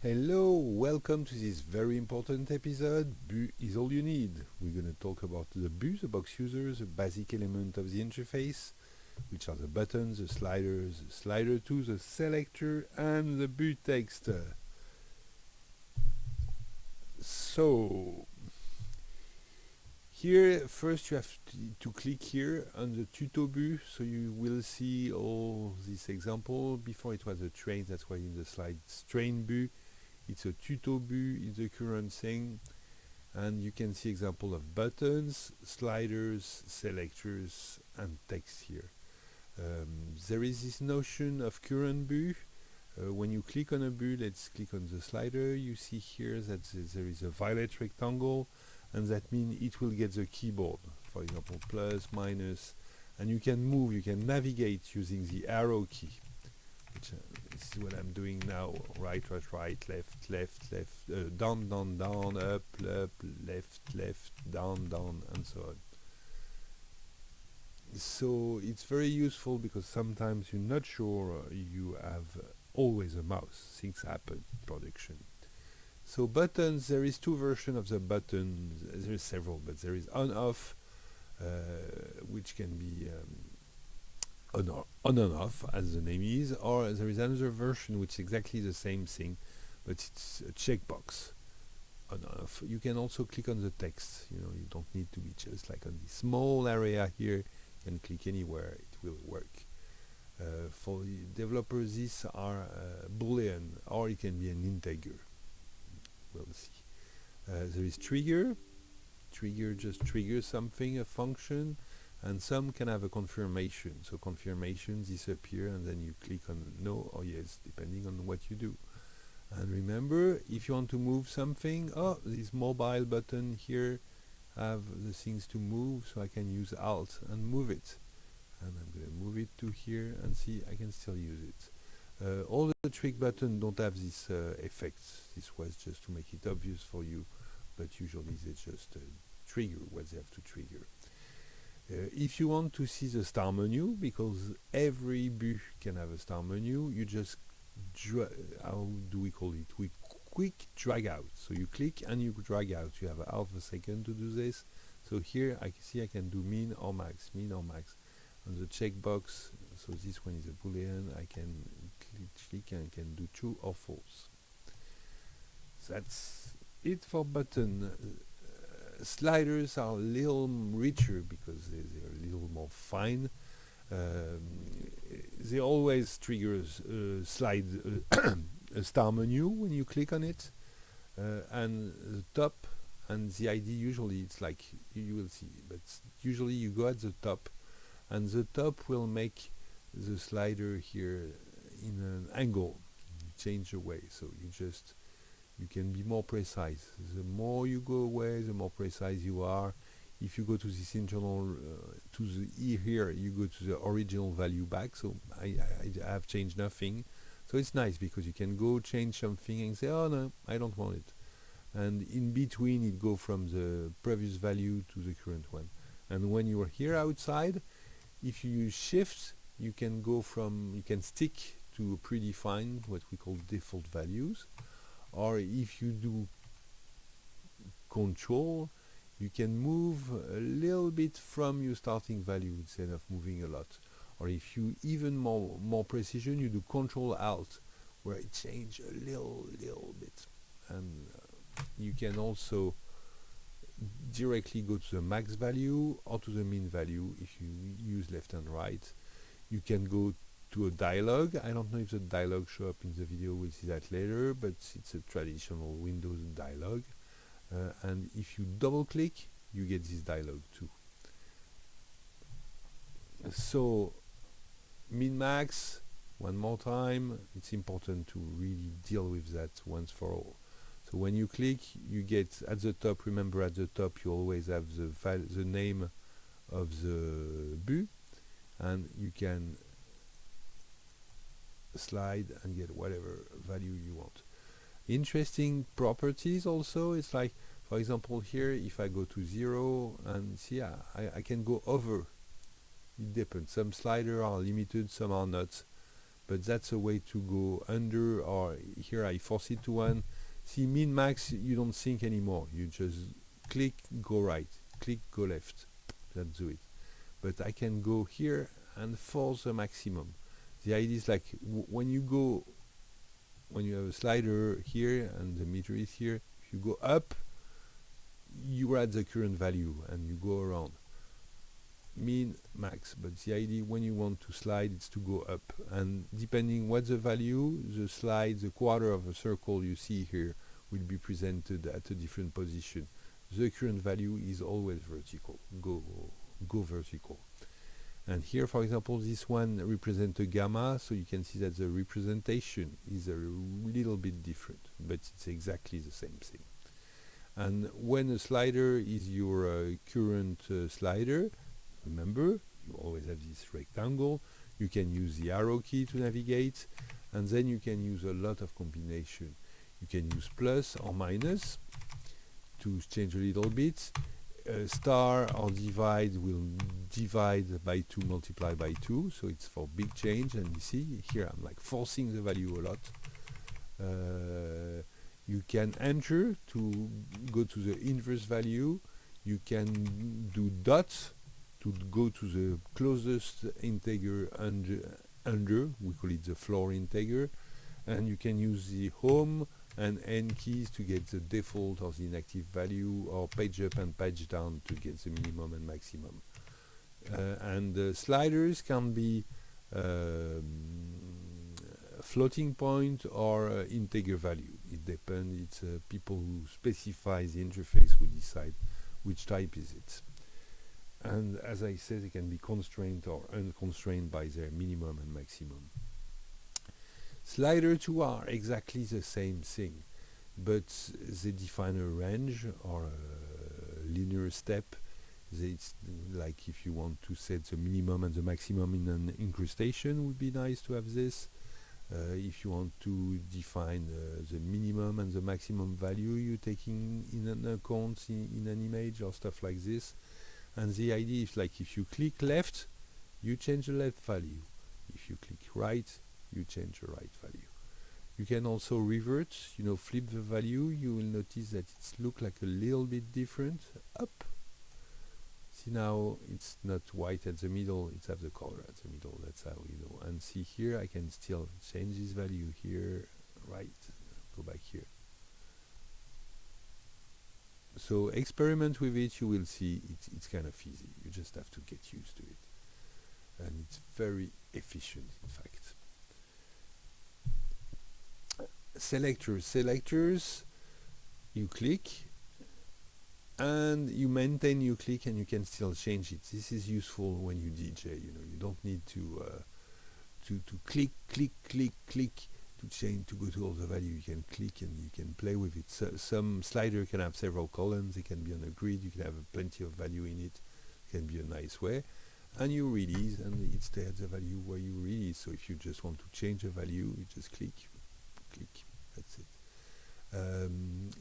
Hello, welcome to this very important episode. Bu is all you need. We're going to talk about the Bu, the box users, the basic element of the interface, which are the buttons, the sliders, the slider 2, the selector, and the Bu text. So, here first you have to click here on the tuto Bu, so you will see all this example. Before it was a train, that's why in the slide train Bu. It's a tuto Bu, it's the current thing. And you can see example of buttons, sliders, selectors, and text here. There is this notion of current Bu. When you click on a Bu, let's click on the slider, you see here that there is a violet rectangle, and that means it will get the keyboard. For example, plus, minus, and you can move, you can navigate using the arrow key. Which, this is what I'm doing now: right, left, down, up, left, down, and so on. So it's very useful because sometimes you're not sure you have always a mouse. Things happen in production. So buttons, there is two versions of the button. There is several, but there is on-off, which can be on and off, as the name is, or there is another version which is exactly the same thing, but it's a checkbox. On and off. You can also click on the text. You don't need to be just like on this small area here. You can click anywhere; it will work. For the developers, these are Boolean, or it can be an integer. We'll see. There is trigger. Trigger just triggers something, a function. And some can have a confirmation. So confirmation disappear, and then you click on no or yes, depending on what you do. And remember, if you want to move something, this mobile button here have the things to move, so I can use Alt and move it. And I'm going to move it to here, and see, I can still use it. All the trick buttons don't have this effects. This was just to make it obvious for you, but usually they just trigger what they have to trigger. If you want to see the star menu, because every Bu can have a star menu, you just how do we call it? We quick drag out. So you click and you drag out. You have half a second to do this. So here I see I can do min or max. On the checkbox, so this one is a Boolean, I can click and I can do true or false. That's it for button. Sliders are a little richer because they're a little more fine. They always triggers slide a star menu when you click on it, and the top and the ID usually it's like you will see, but usually you go at the top, and the top will make the slider here in an angle. You change the way, so you can be more precise. The more you go away, the more precise you are. If you go to this internal, to the E here, you go to the original value back. So I have changed nothing. So it's nice because you can go change something and say, oh no, I don't want it. And in between, it go from the previous value to the current one. And when you are here outside, if you use Shift, you can stick to predefined, what we call default values. Or if you do Control, you can move a little bit from your starting value instead of moving a lot. Or if you even more precision, you do Control Alt, where it changes a little bit. And you can also directly go to the max value or to the min value if you use left and right. You can go to a dialog. I don't know if the dialog show up in the video, we'll see that later, but it's a traditional Windows dialog. And if you double click, you get this dialog too. So min-max, one more time, it's important to really deal with that once for all. So when you click, you get at the top, remember at the top you always have the name of the Bu, and you can slide and get whatever value you want. Interesting properties also, it's like, for example, here if I go to 0 and see, I can go over. It depends. Some sliders are limited, some are not. but that's a way to go under, or here I force it to 1. See, min max, you don't think anymore. You just click, go right, click, go left. That's it. But I can go here and force the maximum. The idea is like when you have a slider here and the meter is here, if you go up, you are at the current value and you go around. Min, max, but the idea when you want to slide, it's to go up, and depending what the value, the slide, the quarter of a circle you see here will be presented at a different position. The current value is always vertical. Go vertical. And here, for example, this one represents a gamma, so you can see that the representation is a little bit different, but it's exactly the same thing. And when a slider is your current slider, remember, you always have this rectangle. You can use the arrow key to navigate, and then you can use a lot of combination. You can use plus or minus to change a little bit. Star or divide will divide by 2, multiply by 2, so it's for big change. And you see here I'm like forcing the value a lot. You can enter to go to the inverse value. You can do dots to go to the closest integer under, we call it the floor integer, and you can use the home and end keys to get the default or the inactive value, or page up and page down to get the minimum and maximum. And sliders can be floating point or integer value. It depends. It's people who specify the interface who decide which type is it. And as I said, they can be constrained or unconstrained by their minimum and maximum. Slider 2 are exactly the same thing, but they define a range or a linear step. It's like if you want to set the minimum and the maximum in an incrustation, would be nice to have this. If you want to define the minimum and the maximum value you're taking in an account in an image or stuff like this. And the idea is like if you click left, you change the left value. If you click right, you change the right value. You can also revert, flip the value. You will notice that it's look like a little bit different. Up. See, now it's not white at the middle, it's have the color at the middle. That's how we know. And see here, I can still change this value here, right, go back here. So experiment with it, you will see it's kind of easy. You just have to get used to it. And it's very efficient, in fact. Selectors, you click, and you maintain your click, and you can still change it. This is useful when you DJ. You don't need to click to change, to go to all the value. You can click and you can play with it. So some slider can have several columns. It can be on a grid. You can have plenty of value in it. It can be a nice way. And you release, and it stays at the value where you release. So if you just want to change a value, you just click. That's it.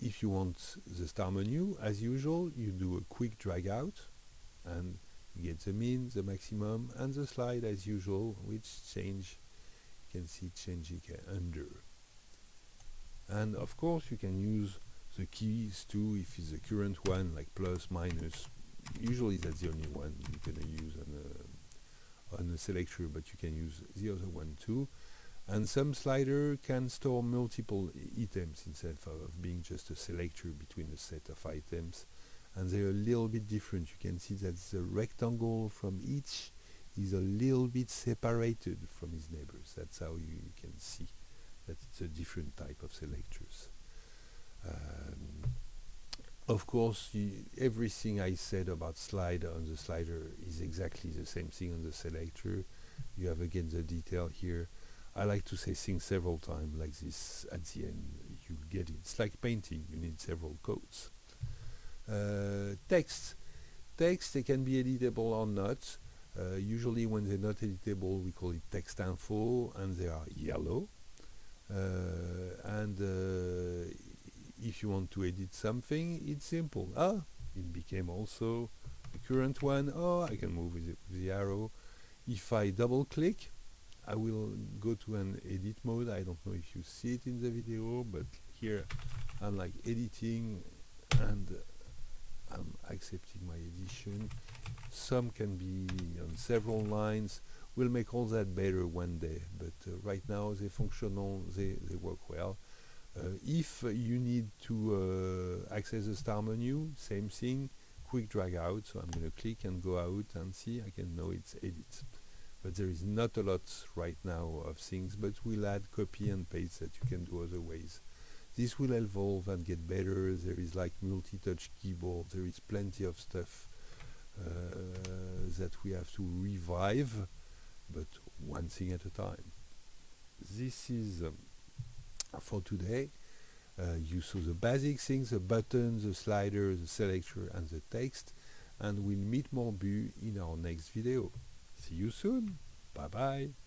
If you want the star menu, as usual, you do a quick drag out, and you get the min, the maximum, and the slide as usual, which change. You can see changing under. And of course, you can use the keys too if it's the current one, like plus, minus. Usually that's the only one you're gonna use on a selector, but you can use the other one too. And some slider can store multiple items instead of being just a selector between a set of items. And they're a little bit different. You can see that the rectangle from each is a little bit separated from his neighbors. That's how you can see that it's a different type of selectors. Of course, everything I said about slide on the slider is exactly the same thing on the selector. You have again the detail here. I like to say things several times like this at the end. You get it. It's like painting. You need several coats. Text, they can be editable or not. Usually when they're not editable, we call it text info, and they are yellow. If you want to edit something, it's simple. It became also the current one. I can move with the arrow. If I double click, I will go to an edit mode. I don't know if you see it in the video, but here I'm like editing, and I'm accepting my edition. Some can be on several lines. We'll make all that better one day, but right now they're functional, they work well. If you need to access the star menu, same thing, quick drag out. So I'm going to click and go out and see, I can know it's edited. But there is not a lot right now of things, but we'll add copy and paste that you can do other ways. This will evolve and get better. There is like multi-touch keyboard. There is plenty of stuff that we have to revive, but one thing at a time. This is for today. You saw the basic things, the button, the slider, the selector, and the text, and we'll meet more in our next video. See you soon. Bye bye.